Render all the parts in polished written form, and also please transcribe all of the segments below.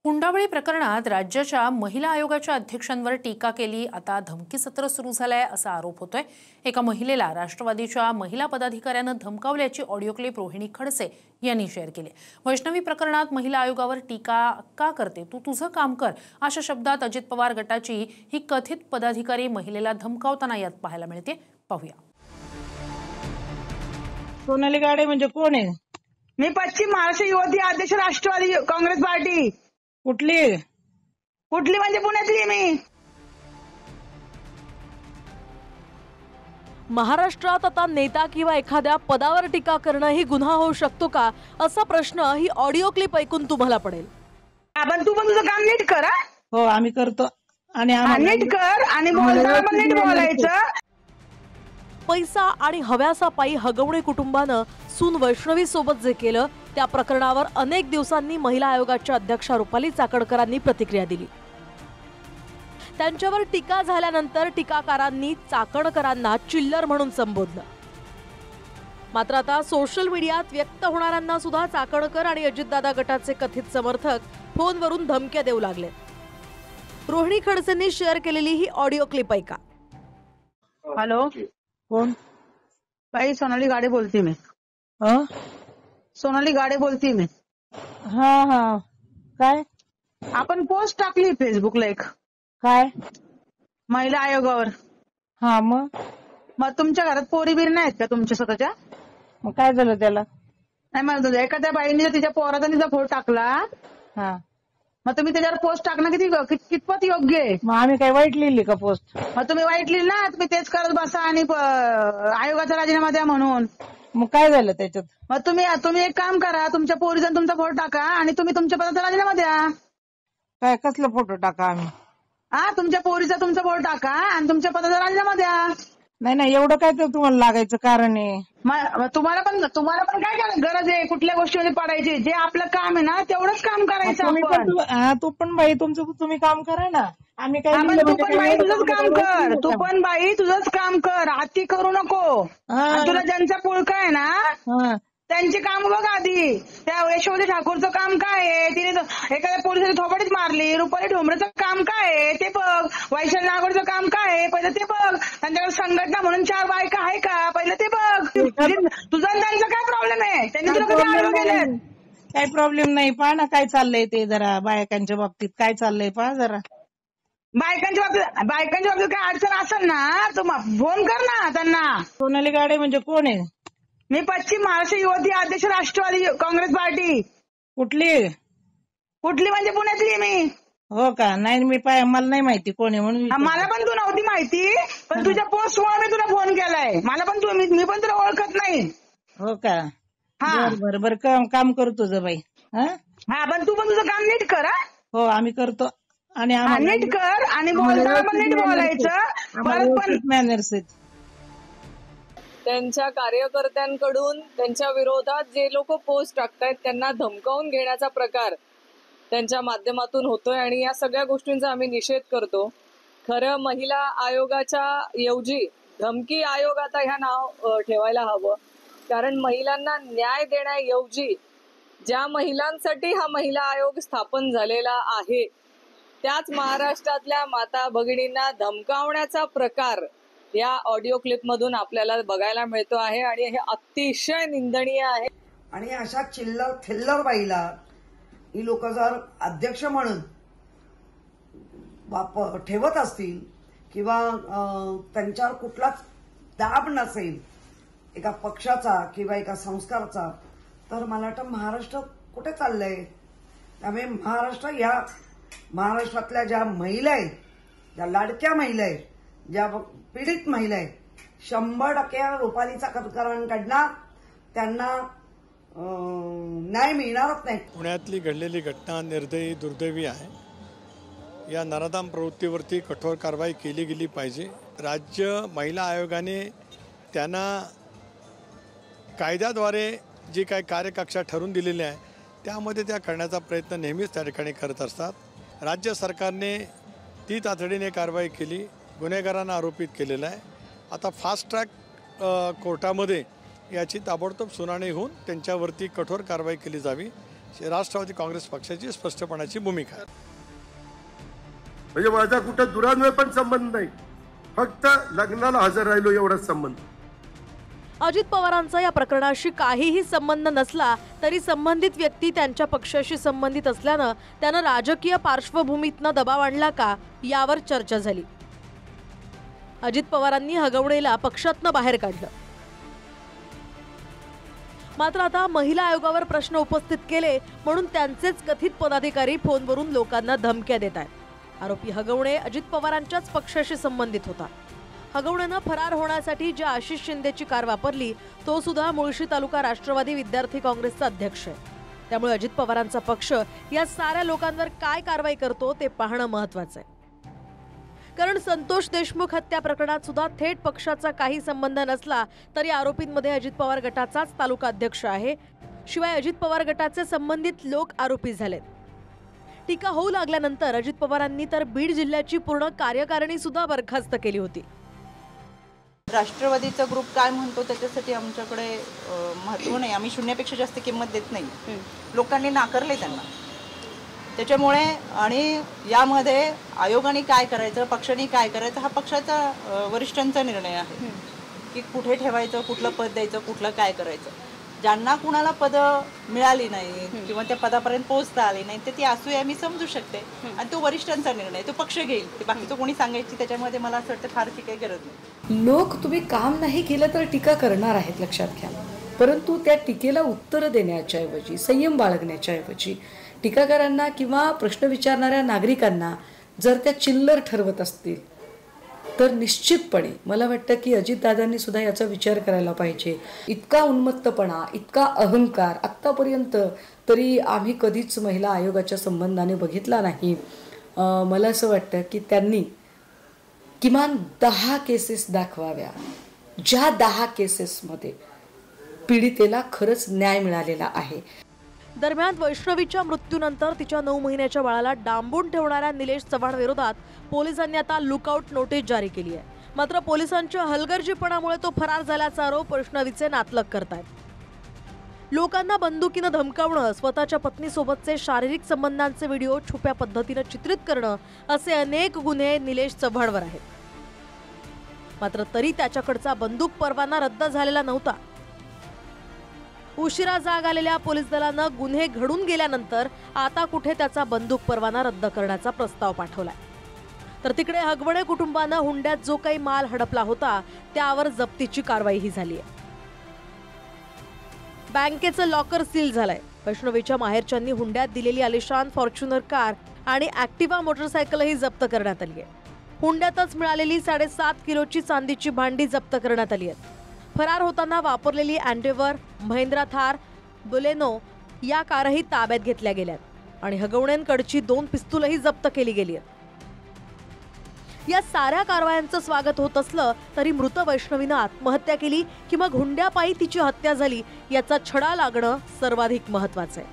हुंडाबळी प्रकरणात राज्याच्या महिला आयोगाच्या अध्यक्षांवर टीका केली। आता धमकी सत्र सुरू झालंय असा आरोप होतोय। एका महिलेला राष्ट्रवादीच्या महिला पदाधिकाऱ्यानं धमकावल्याची ऑडिओ क्लिप रोहिणी खडसे यांनी शेअर केली। वैष्णवी प्रकरणात महिला आयोगावर टीका का करते, तू तुझं काम कर, अशा शब्दात अजित पवार गटाची ही कथित पदाधिकारी महिलेला धमकावताना यात पाहायला मिळते। पाहूया। सोनाली गाडे म्हणजे कोण आहे? मी पश्चिम महाराष्ट्र युवती अध्यक्ष राष्ट्रवादी काँग्रेस पार्टी। कुठली म्हणजे पुण्यातली मी। महाराष्ट्रात आता नेता किंवा एखाद्या पदावर टीका करणं ही गुन्हा होऊ शकतो का, असा प्रश्न ही ऑडिओ क्लिप ऐकून तुम्हाला पडेल। आपण तू पण तुझं काम नीट कर। हो आम्ही करतो आणि नीट कर आणि बोलताना पण नीट बोलायचं। पैसा आणि हव्यासापायी हगवणे कुटुंबानं सून वैष्णवी सोबत जे केलं त्या प्रकरणावर अनेक दिवसांनी महिला आयोगाच्या अध्यक्षा रुपाली चाकणकरांनी प्रतिक्रिया दिली। त्यांच्यावर टीका झाल्यानंतर टीकाकारांनी चाकणकरांना चिल्लर म्हणून संबोधलं। मात्र आता सोशल मीडियात व्यक्त होणाऱ्यांना सुद्धा चाकणकर आणि अजितदादा गटाचे कथित समर्थक फोनवरून धमक्या देऊ लागले। रोहिणी खडसेंनी शेअर केलेली ही ऑडिओ क्लिप ऐका। हॅलो, कोण? बाई सोनाली गाडे बोलते मी। सोनाली गाडे बोलते मी। हा काय? आपण पोस्ट टाकली फेसबुकला एक, काय महिला आयोगावर। हा मग तुमच्या घरात पोरी बिरी नाहीत का तुमच्या स्वतःच्या? मग काय झालं त्याला? नाही म्हणत होते, एखाद्या बाईने तिच्या पोराचा तिचा फोटो टाकला, हा मग तुम्ही त्याच्यावर पोस्ट टाकणं कितपत योग्य आहे? मग आम्ही काय वाईट लिहिली का पोस्ट? मग तुम्ही वाईट लिहिली ना, तुम्ही तेच करत बसा आणि आयोगाचा राजीनामा द्या म्हणून। मग काय झालं त्याच्यात? मग तुम्ही एक काम करा, तुमच्या पोरीचा तुमचा फोटो टाका आणि तुम्ही तुमच्या पदाचा राजीनामा द्या। काय कसला फोटो टाका आम्ही? तुमच्या पोरीचा तुमचा फोटो टाका आणि तुमच्या पदाचा राजीनामा द्या। नाही एवढं काय तर तुम्हाला लागायचं कारण आहे? मग तुम्हाला पण काय गरज आहे कुठल्या गोष्टीमध्ये पडायची? जे आपलं काम आहे ना तेवढंच काम करायचं आपण। तू पण बाई तुम्ही काम करा ना। आम्ही काय तू पण बाई तुझंच काम कर, तू पण बाई तुझंच काम कर, अति करू नको। तुला ज्यांचा पुळका आहे ना त्यांची काम बघ आधी। त्या यशोमती ठाकूरचं काम काय आहे? तिने एखाद्या पोलिसाने थोपडीच मारली। रुपाली ठोंबरेचं काम काय आहे ते बघ। वैशाली नागोडचं काम काय आहे पहिलं ते बघ। त्यांच्याकडे संघटना म्हणून 4 बायका आहे का पहिलं ते बघ। तुझा त्यांचा काय प्रॉब्लेम आहे? त्यांनी तुला कधी आडवं केलं? काही प्रॉब्लेम नाही। पहा ना काय चाललंय ते, जरा बायकांच्या बाबतीत काय चाललंय पहा जरा। बायकांच्या बाबतीत काय अडचण असेल ना तू फोन कर ना त्यांना। सोनाली गाडे म्हणजे कोण आहे? मी पश्चिम महाराष्ट्र युवती अध्यक्ष राष्ट्रवादी काँग्रेस पार्टी। कुठली म्हणजे पुण्यातली मी। हो का? नाही मला नाही माहिती कोण आहे म्हणून। मला पण तू नव्हती माहिती, पण तुझ्या पोस्टमुळे मी तुला फोन केलाय। मला पण मी पण तुला ओळखत नाही। हो का? बरं काम करू तुझं बाई। पण तू पण तुझं काम नीट कर। हो आम्ही करतो आणि नीट कर आणि बोलताना पण नीट बोलायचं। परत पण मॅनर्स आहेत। त्यांच्या कार्यकर्त्यांकडून त्यांच्या विरोधात जे लोक पोस्ट टाकतायत त्यांना धमकावून घेण्याचा प्रकार त्यांच्या माध्यमातून होतोय आणि या सगळ्या गोष्टींचा आम्ही निषेध करतो। खरं महिला आयोगाच्या ऐवजी धमकी आयोग आता ह्या नाव ठेवायला हवं, कारण महिलांना न्याय देण्याऐवजी ज्या महिलांसाठी हा महिला आयोग स्थापन झालेला आहे त्याच महाराष्ट्रातल्या माता भगिनींना धमकावण्याचा प्रकार या ऑडिओ क्लिप मधून आपल्याला बघायला मिळतो आहे आणि हे अतिशय निंदनीय आहे। आणि अशा थिल्लर बाईला ही लोक जर अध्यक्ष म्हणून ठेवत असतील किंवा त्यांच्यावर कुठलाच दाब नसेल एका पक्षाचा किंवा एका संस्काराचा, तर मला वाटतं महाराष्ट्र कुठे चाललंय? त्यामुळे महाराष्ट्रातल्या ज्या महिला आहेत, ज्या लाडक्या महिला आहेत, ज्या पीडित महिला आहेत, 100% रुपाली चाकणकरांकडनं त्यांना न्याय मिळणारच नाही। पुण्यातली घडलेली घटना निर्दयी दुर्दैवी आहे। या नराधम प्रवृत्तीवरती कठोर कारवाई केली गेली पाहिजे। राज्य महिला आयोगाने त्यांना कायद्याद्वारे जी काही कार्यकक्षा ठरवून दिलेली आहे त्यामध्ये त्या करण्याचा प्रयत्न नेहमीच त्या ठिकाणी करत असतात। राज्य सरकारने ती तातडीने कारवाई केली, गुन्हेगारांना आरोपित केलेला आहे। आता फास्ट ट्रॅक कोर्टामध्ये याची ताबडतोब सुनावणी होऊन त्यांच्यावरती कठोर कारवाई केली जावी। राष्ट्रवादी काँग्रेस पक्षाची स्पष्टपणाची भूमिका आहे. म्हणजे माझा कुठं दुरान्वय पण संबंध नाही, फक्त लग्नाला हजर राहिलो एवढाच संबंध. अजित पवारांचा या प्रकरणाशी काहीही संबंध नसला तरी संबंधित व्यक्ती त्यांच्या पक्षाशी संबंधित असल्यानं त्यानं राजकीय पार्श्वभूमीतनं दबाव आणला का यावर चर्चा झाली. अजित पवारांनी हगवणेला पक्षातनं बाहेर काढलं. मात्र आता महिला आयोगावर प्रश्न उपस्थित केले म्हणून त्यांचेच कथित पदाधिकारी फोनवरून लोकांना धमक्या देत आहेत. आरोपी हगवणे अजित पवारांच्याच पक्षाशी संबंधित होता. हगवणेनं फरार होण्यासाठी ज्या आशिष शिंदेची कार वापरली तो सुद्धा मुळशी तालुका राष्ट्रवादी विद्यार्थी काँग्रेसचा अध्यक्ष आहे. त्यामुळे अजित पवारांचा पक्ष या साऱ्या लोकांवर काय कारवाई करतो ते पाहणं महत्त्वाचं आहे. कारण संतोष देशमुख हत्या प्रकरणात सुद्धा थेट पक्षाचा काही संबंध नसला तरी आरोपींमध्ये अजित पवार गटाचाच तालुका अध्यक्ष आहे. शिवाय अजित पवार गटाचे संबंधित लोक आरोपी झालेत. टीका होऊ लागल्यानंतर अजित पवारांनी तर बीड जिल्ह्याची पूर्ण कार्यकारिणी सुद्धा बरखास्त केली होती. राष्ट्रवादीचा ग्रुप काय म्हणतो त्याच्यासाठी आमच्याकडे महत्त्व नाही. आम्ही शून्यापेक्षा जास्त किंमत देत नाही. लोकांनी नाकारले त्यांना. त्याच्यामुळे आणि यामध्ये आयोगाने काय करायचं, पक्षाने काय करायचं हा पक्षाचा वरिष्ठांचा निर्णय आहे की कुठे ठेवायचं, कुठलं पद द्यायचं, कुठलं काय करायचं. ज्यांना कुणाला पद मिळाली नाही किंवा त्या पदापर्यंत पोहोचता आली नाही ते ती असूया मी समजू शकते आणि तो वरिष्ठांचा निर्णय, तो पक्ष घेईल. ते बाकीचं कोणी सांगायची त्याच्यामध्ये मला असं वाटतं फारशी काही गरज नाही. लोक तुम्ही काम नाही केलं तर टीका करणार आहेत लक्षात घ्या. परंतु त्या टीकेला उत्तर देण्याच्या ऐवजी, संयम बाळगण्याच्या ऐवजी टीकाकारांना किंवा प्रश्न विचारणाऱ्या नागरिकांना जर त्या चिल्लर ठरवत असतील तर निश्चितपणे मला वाटतं की अजितदादांनी सुद्धा याचा विचार करायला पाहिजे. इतका उन्मत्तपणा, इतका अहंकार आत्तापर्यंत तरी आम्ही कधीच महिला आयोगाच्या संबंधाने बघितला नाही. मला असं वाटतं की त्यांनी किमान 10 केसेस दाखवाव्या, ज्या 10 केसेसमध्ये पीडितेला खरंच न्याय मिळालेला आहे. दरम्यान वैष्णवीच्या मृत्यूनंतर तिच्या 9 महिन्याच्या बाळाला डांबून ठेवणाऱ्या निलेश चव्हाण विरोधात पोलिसांनी आता लुकआउट नोटीस जारी केली आहे. मात्र पोलिसांच्या हलगर्जीपणामुळे तो फरार झाल्याचा आरोप वैष्णवीचे नातलग करतायत. लोकांना बंदुकीनं धमकावणं, स्वतःच्या पत्नीसोबतचे शारीरिक संबंधांचे व्हिडिओ छुप्या पद्धतीनं चित्रित करणं असे अनेक गुन्हे निलेश चव्हाणवर आहेत. मात्र तरी त्याच्याकडचा बंदूक परवाना रद्द झालेला नव्हता. उशिरा जाग आलेल्या पोलीस दलानं गुन्हे घडून गेल्यानंतर आता कुठे त्याचा बंदूक परवाना रद्द करण्याचा प्रस्ताव पाठवलाय. तर तिकडे हगवणे कुटुंबानं हुंड्यात जो काही माल हडपला होता त्यावर जप्तीची कारवाईही झाली आहे. बँकेचं लॉकर सील झालंय. वैष्णवीच्या माहेरच्यांनी हुंड्यात दिलेली आलिशान फॉर्च्युनर कार आणि ॲक्टिवा मोटरसायकलही जप्त करण्यात आली आहे. हुंड्यातच मिळालेली 7.5 किलोची चांदीची भांडी जप्त करण्यात आली आहेत. फरार होताना वापरलेली अँडेवर, महिंद्रा थार, बुलेनो या कारही ताब्यात घेतल्या गेल्यात आणि हगवण्यांकडची 2 पिस्तूलही जप्त केली गेली आहेत. या साऱ्या कारवायांचं स्वागत होत असलं तरी मृत वैष्णवीनं आत्महत्या केली किंवा हुंड्यापायी तिची हत्या झाली याचा छडा लागणं सर्वाधिक महत्त्वाचं आहे.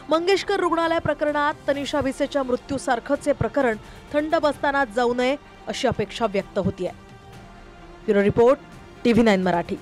मंगेशकर रुग्णालय प्रकरणात तनिषा भिसेच्या मृत्यूसारखंच हे प्रकरण थंड बसताना जाऊ नये अशी अपेक्षा व्यक्त होतीये. Bureau report, TV9 Marathi.